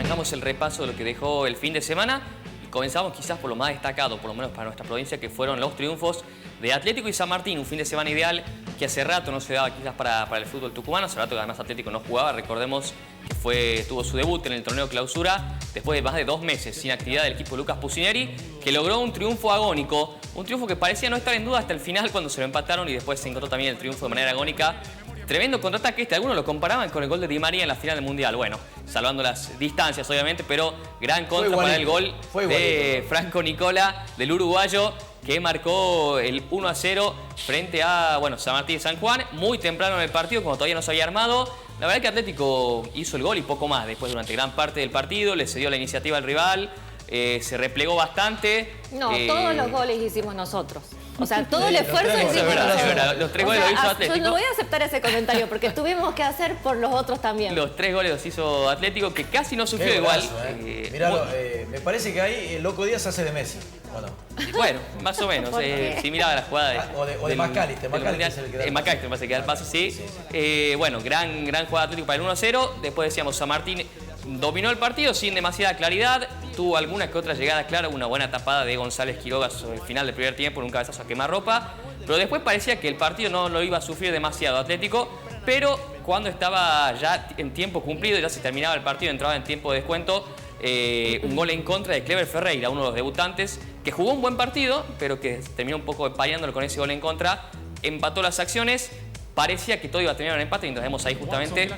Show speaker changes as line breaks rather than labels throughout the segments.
arrancamos el repaso de lo que dejó el fin de semana y comenzamos quizás por lo más destacado, por lo menos para nuestra provincia, que fueron los triunfos de Atlético y San Martín. Un fin de semana ideal que hace rato no se daba quizás para el fútbol tucumano. Hace rato que además Atlético no jugaba. Recordemos que tuvo su debut en el torneo Clausura después de más de 2 meses sin actividad del equipo de Lucas Pusineri, que logró un triunfo agónico. Un triunfo que parecía no estar en duda hasta el final cuando se lo empataron y después se encontró también el triunfo de manera agónica. Tremendo contraataque, algunos lo comparaban con el gol de Di María en la final del Mundial. Bueno, salvando las distancias obviamente, pero gran contra para el gol de Franco Nicola, del uruguayo, que marcó el 1-0 frente a San Martín de San Juan, muy temprano en el partido, como todavía no se había armado. La verdad es que Atlético hizo el gol y poco más. Después, durante gran parte del partido, le cedió la iniciativa al rival, se replegó bastante.
No, todos los goles hicimos nosotros. O sea, todo el esfuerzo hicimos nosotros.
Es verdad. Los 3 goles los hizo Atlético.
Yo no voy a aceptar ese comentario porque tuvimos que hacer por los otros también.
Los 3 goles los hizo Atlético, que casi no sufrió igual.
Mirá, me parece que ahí el Loco Díaz hace de Messi, ¿o no?
Bueno, más o menos. Si miraba la jugada
de McAllister.
McAllister me parece que da el pase, sí. Bueno, gran jugada Atlético para el 1-0. Después decíamos, San Martín dominó el partido sin demasiada claridad. Tuvo alguna que otra llegada clara, una buena tapada de González Quiroga sobre el final del primer tiempo en un cabezazo a quemarropa. Pero después parecía que el partido no lo iba a sufrir demasiado Atlético. Pero cuando estaba ya en tiempo cumplido, ya se terminaba el partido, entraba en tiempo de descuento, un gol en contra de Clever Ferreira, uno de los debutantes, que jugó un buen partido, pero que terminó un poco empañándolo con ese gol en contra. Empató las acciones. Parecía que todo iba a terminar en empate, mientras vemos ahí justamente,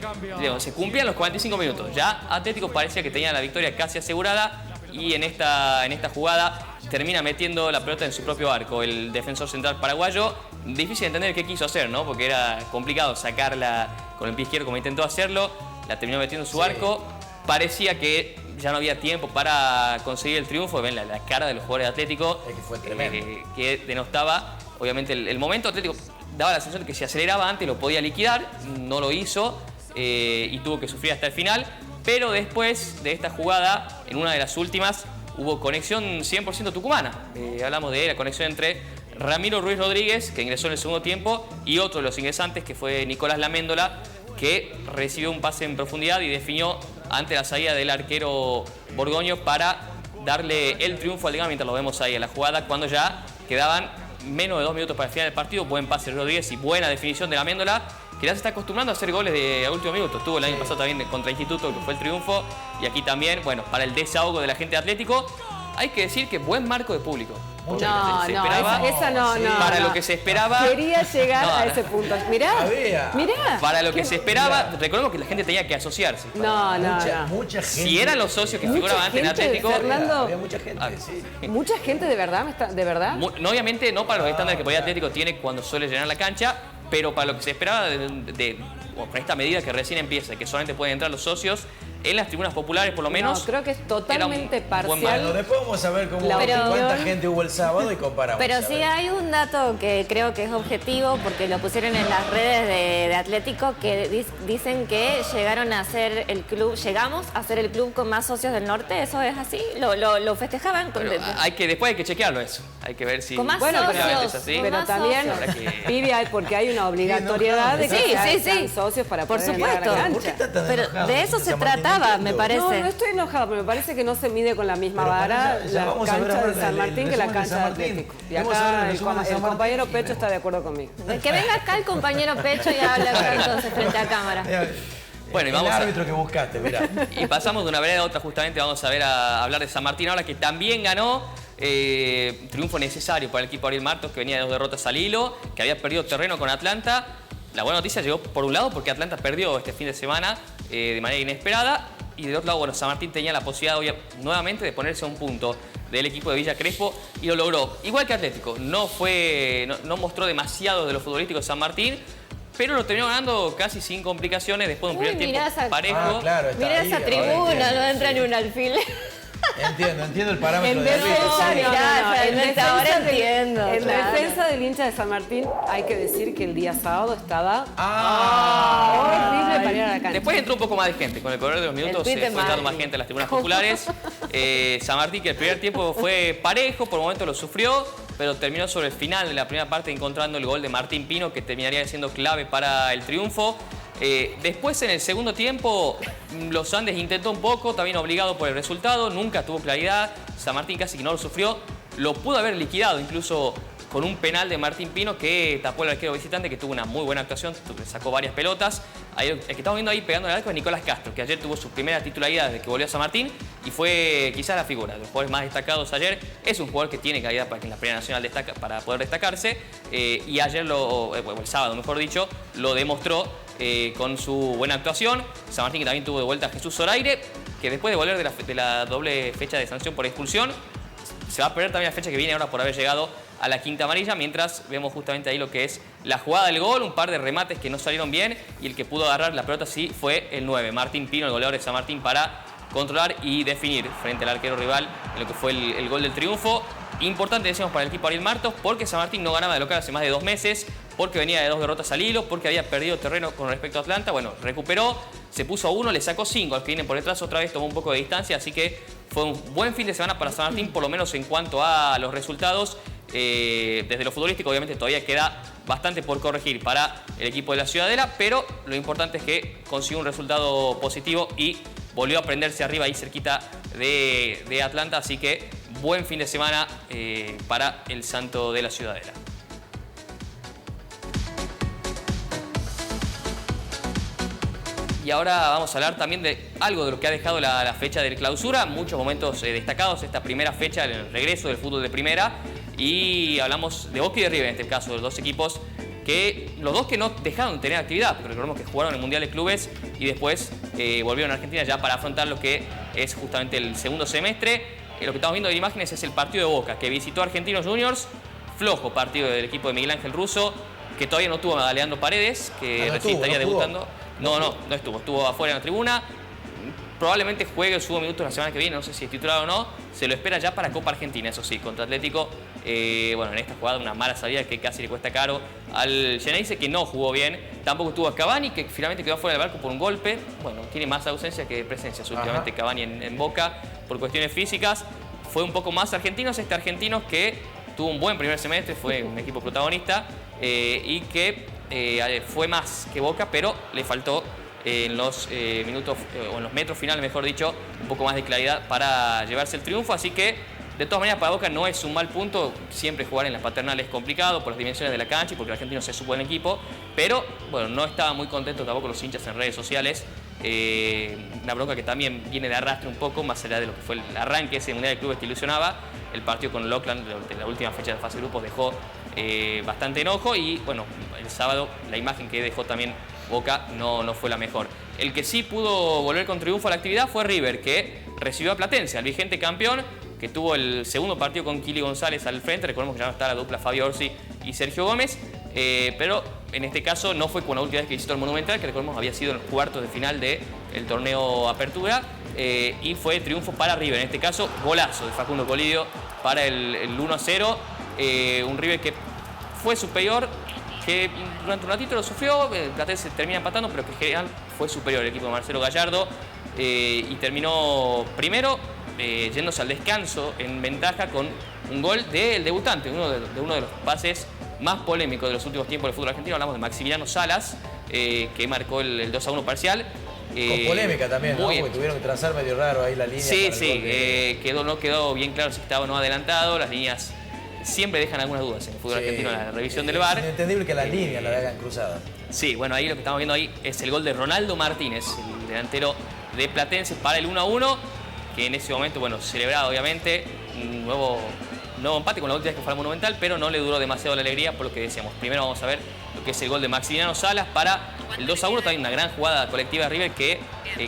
se cumplían los 45 minutos. Ya Atlético parecía que tenía la victoria casi asegurada y en esta jugada termina metiendo la pelota en su propio arco. El defensor central paraguayo, difícil de entender qué quiso hacer, ¿no? Porque era complicado sacarla con el pie izquierdo como intentó hacerlo, la terminó metiendo en su arco. Parecía que ya no había tiempo para conseguir el triunfo. Ven la cara de los jugadores de Atlético,
que fue tremendo,
que denostaba obviamente el momento. Atlético daba la sensación de que si aceleraba antes lo podía liquidar, no lo hizo y tuvo que sufrir hasta el final. Pero después de esta jugada, en una de las últimas, hubo conexión 100% tucumana. Hablamos de la conexión entre Ramiro Ruiz Rodríguez, que ingresó en el segundo tiempo, y otro de los ingresantes, que fue Nicolás Laméndola, que recibió un pase en profundidad y definió ante la salida del arquero Borgoño para darle el triunfo al Liga, mientras lo vemos ahí en la jugada, cuando ya quedaban menos de 2 minutos para el final del partido. Buen pase de Rodríguez y buena definición de Laméndola, que ya se está acostumbrando a hacer goles a último minuto. Estuvo el año pasado también contra Instituto, que fue el triunfo, y aquí también, para el desahogo de la gente de Atlético. Hay que decir que buen marco de público. Para lo que se esperaba.
Quería llegar a ese punto. Mirá.
Para lo que se esperaba, recordemos que la gente tenía que asociarse.
Mucha gente.
Si eran los socios que figuraban antes en Atlético.
Fernando,
había mucha gente, sí.
Mucha gente, ¿de verdad? ¿De verdad?
No, obviamente no para los estándares que por ahí Atlético tiene cuando suele llenar la cancha, pero para lo que se esperaba con esta medida que recién empieza, que solamente pueden entrar los socios en las tribunas populares, por lo menos.
No, creo que es totalmente parcial.
Después vamos a ver cuánta gente hubo el sábado y comparamos.
Pero sí hay un dato que creo que es objetivo, porque lo pusieron en las redes de Atlético, que dicen que llegamos a ser el club con más socios del norte. ¿Eso es así? ¿Lo festejaban?
Después hay que chequearlo eso. Hay que ver si
con más socios,
es así.
Pero también, Vivi, porque hay una obligatoriedad de que sean socios para poder entrar a la cancha.
Pero de eso se trataba, me parece.
No estoy enojado, pero me parece que no se mide con la misma vara la cancha de San Martín que la cancha de Atlético. Y acá el compañero Pecho está de acuerdo conmigo.
Que venga acá el compañero Pecho y hable acá entonces frente a cámara.
Bueno, y vamos
el árbitro que buscaste, mirá.
Y pasamos de una vereda a otra, justamente vamos a hablar de San Martín ahora, que también ganó. Triunfo necesario para el equipo Ariel Martos, que venía de 2 derrotas al hilo, que había perdido terreno con Atlanta. La buena noticia llegó por un lado porque Atlanta perdió este fin de semana de manera inesperada, y del otro lado, San Martín tenía la posibilidad nuevamente de ponerse a un punto del equipo de Villa Crespo y lo logró. Igual que Atlético, no mostró demasiado de lo futbolístico de San Martín, pero lo terminó ganando casi sin complicaciones después de un primer tiempo parejo.
Mirá esa tribuna, no entra ni un alfil.
Entiendo el parámetro
En
de
defensa del hincha de San Martín, hay que decir que el día sábado estaba horrible para ir a la cancha.
Después entró un poco más de gente, con el correr de los minutos se fue entrando más gente a las tribunas populares. San Martín, que el primer tiempo fue parejo, por momentos lo sufrió, pero terminó sobre el final de la primera parte encontrando el gol de Martín Pino, que terminaría siendo clave para el triunfo. Después, en el segundo tiempo, los Andes intentó un poco, también obligado por el resultado, nunca tuvo claridad. San Martín casi que no lo sufrió, lo pudo haber liquidado incluso con un penal de Martín Pino que tapó el arquero visitante, que tuvo una muy buena actuación, sacó varias pelotas. Ahí, el que estamos viendo ahí pegando el arco es Nicolás Castro, que ayer tuvo su primera titularidad desde que volvió a San Martín y fue quizás la figura de los jugadores más destacados ayer. Es un jugador que tiene calidad para que en la Primera Nacional para poder destacarse, y ayer, el sábado mejor dicho, lo demostró con su buena actuación. San Martín, que también tuvo de vuelta a Jesús Zoraire, que después de volver de la doble fecha de sanción por expulsión, se va a perder también la fecha que viene ahora por haber llegado a la quinta amarilla, mientras vemos justamente ahí lo que es la jugada del gol, un par de remates que no salieron bien, y el que pudo agarrar la pelota sí fue el 9, Martín Pino, el goleador de San Martín, para controlar y definir frente al arquero rival en lo que fue el gol del triunfo. Importante, decíamos, para el equipo Ariel Martos, porque San Martín no ganaba de local hace más de 2 meses, porque venía de 2 derrotas al hilo, porque había perdido terreno con respecto a Atlanta. Bueno, recuperó, se puso a 1, le sacó 5 a los que vienen por detrás, otra vez tomó un poco de distancia, así que fue un buen fin de semana para San Martín, por lo menos en cuanto a los resultados. Desde lo futbolístico, obviamente, todavía queda bastante por corregir para el equipo de la Ciudadela, pero lo importante es que consiguió un resultado positivo y volvió a prenderse arriba ahí cerquita de Atlanta, así que buen fin de semana para el Santo de la Ciudadela. Y ahora vamos a hablar también de algo de lo que ha dejado la fecha del clausura, muchos momentos destacados esta primera fecha, el regreso del fútbol de primera, y hablamos de Boca y de River en este caso, los dos equipos los dos que no dejaron de tener actividad, pero recordemos que jugaron el Mundial de Clubes y después volvieron a Argentina ya para afrontar lo que es justamente el segundo semestre. Lo que estamos viendo en imágenes es el partido de Boca, que visitó a Argentinos Juniors, flojo partido del equipo de Miguel Ángel Russo, que todavía no tuvo a Leandro Paredes, que recién estaría debutando. No estuvo afuera en la tribuna. Probablemente juegue, subo minutos la semana que viene, no sé si es titular o no. Se lo espera ya para Copa Argentina, eso sí, contra Atlético. Bueno, en esta jugada una mala salida que casi le cuesta caro al Geneise, que no jugó bien. Tampoco tuvo a Cavani, que finalmente quedó fuera del barco por un golpe. Bueno, tiene más ausencia que presencia últimamente Cavani en Boca por cuestiones físicas. Fue un poco más Argentinos, Argentinos que tuvo un buen primer semestre, fue un equipo protagonista y que fue más que Boca, pero le faltó en los minutos, o en los metros finales, mejor dicho, un poco más de claridad para llevarse el triunfo. Así que, de todas maneras, para Boca no es un mal punto. Siempre jugar en la Paternal es complicado por las dimensiones de la cancha y porque el Argentino se supo en equipo. Pero, bueno, no estaba muy contento tampoco los hinchas en redes sociales. Una bronca que también viene de arrastre un poco, más allá de lo que fue el arranque ese Mundial de Clubes que ilusionaba. El partido con el Oakland de la última fecha de fase de grupos dejó bastante enojo y, bueno, el sábado la imagen que dejó también Boca no fue la mejor. El que sí pudo volver con triunfo a la actividad fue River, que recibió a Platense, al vigente campeón, que tuvo el segundo partido con Kili González al frente. Recordemos que ya no está la dupla Fabio Orsi y Sergio Gómez, pero en este caso no fue como la última vez que visitó el Monumental, que recordemos había sido en los cuartos de final del torneo Apertura, y fue triunfo para River. En este caso, golazo de Facundo Colidio para el 1-0, un River que fue superior, que durante un ratito lo sufrió, Platense termina empatando, pero que en general fue superior el equipo de Marcelo Gallardo, y terminó primero yéndose al descanso en ventaja con un gol del debutante, uno de los pases más polémicos de los últimos tiempos del fútbol argentino. Hablamos de Maximiliano Salas, que marcó el 2-1 parcial.
Con polémica también, ¿no? Porque tuvieron que trazar medio raro ahí la línea.
Sí, no quedó bien claro si estaba o no adelantado. Las líneas siempre dejan algunas dudas en el fútbol argentino, la revisión del VAR.
Es inentendible que las líneas la hagan cruzada.
Sí, bueno, ahí lo que estamos viendo ahí es el gol de Ronaldo Martínez, el delantero de Platense, para el 1-1, que en ese momento, bueno, celebrado obviamente, un nuevo empate con la última vez que fue al Monumental, pero no le duró demasiado la alegría, por lo que decíamos. Primero vamos a ver lo que es el gol de Maximiliano Salas para el 2-1, también una gran jugada colectiva de River que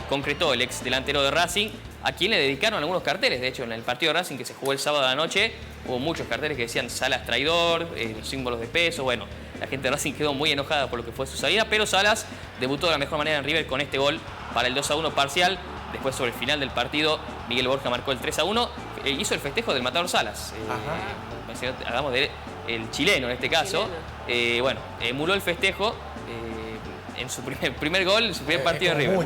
concretó el ex delantero de Racing, a quien le dedicaron algunos carteles. De hecho, en el partido de Racing que se jugó el sábado a la noche, hubo muchos carteles que decían Salas traidor, los símbolos de peso. Bueno, la gente de Racing quedó muy enojada por lo que fue su salida, pero Salas debutó de la mejor manera en River con este gol para el 2-1 parcial. Después, sobre el final del partido, Miguel Borja marcó el 3-1, hizo el festejo del Matador Salas. Hablamos del chileno en este caso. Bueno, emuló el festejo en su primer gol, en su primer partido de River.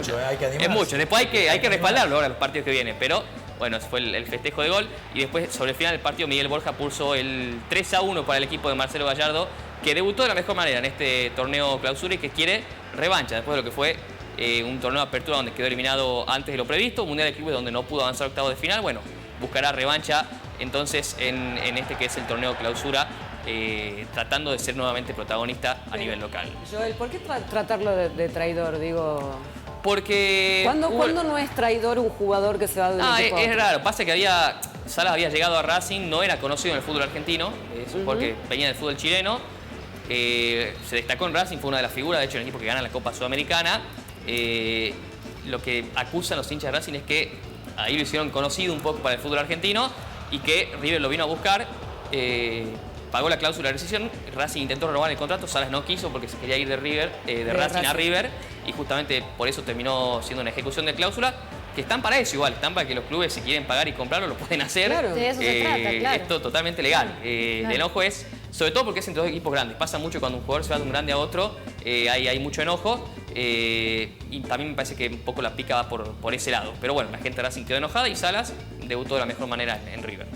Es mucho, después hay que respaldarlo ahora los partidos que vienen, pero bueno, ese fue el festejo de gol. Y después, sobre el final del partido, Miguel Borja puso el 3-1 para el equipo de Marcelo Gallardo, que debutó de la mejor manera en este torneo clausura y que quiere revancha después de lo que fue un torneo de apertura donde quedó eliminado antes de lo previsto, un Mundial de Clubes donde no pudo avanzar a octavos de final. Bueno, buscará revancha entonces en este que es el torneo clausura, tratando de ser nuevamente protagonista a nivel local.
Joel, ¿por qué tratarlo de traidor? Digo...
Porque...
¿Cuándo no es traidor un jugador que se va de un equipo?
Es raro. Pasa que Salas había llegado a Racing, no era conocido en el fútbol argentino, porque venía del fútbol chileno. Se destacó en Racing, fue una de las figuras, de hecho, en el equipo que gana la Copa Sudamericana. Lo que acusan los hinchas de Racing es que ahí lo hicieron conocido un poco para el fútbol argentino y que River lo vino a buscar. Pagó la cláusula de rescisión, Racing intentó renovar el contrato, Salas no quiso porque se quería ir de Racing a River y justamente por eso terminó siendo una ejecución de cláusula, que están para eso igual, están para que los clubes si quieren pagar y comprarlo lo pueden hacer.
Claro. De eso se trata, claro.
Esto totalmente legal. El enojo es, sobre todo porque es entre dos equipos grandes, pasa mucho cuando un jugador se va de un grande a otro, hay mucho enojo y también me parece que un poco la pica va por ese lado. Pero bueno, la gente de Racing quedó enojada y Salas debutó de la mejor manera en River.